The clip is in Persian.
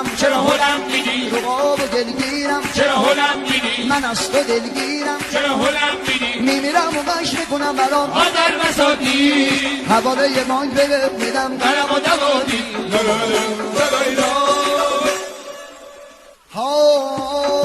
دلگیرم چرا هلم میدی رو قاب و دلگیرم چرا هلم میدی من از تو دلگیرم چرا هلم میدی میمیرم و غش میکنم برام آدر بساتی حواله مای ببر میدم درم و دوادی ها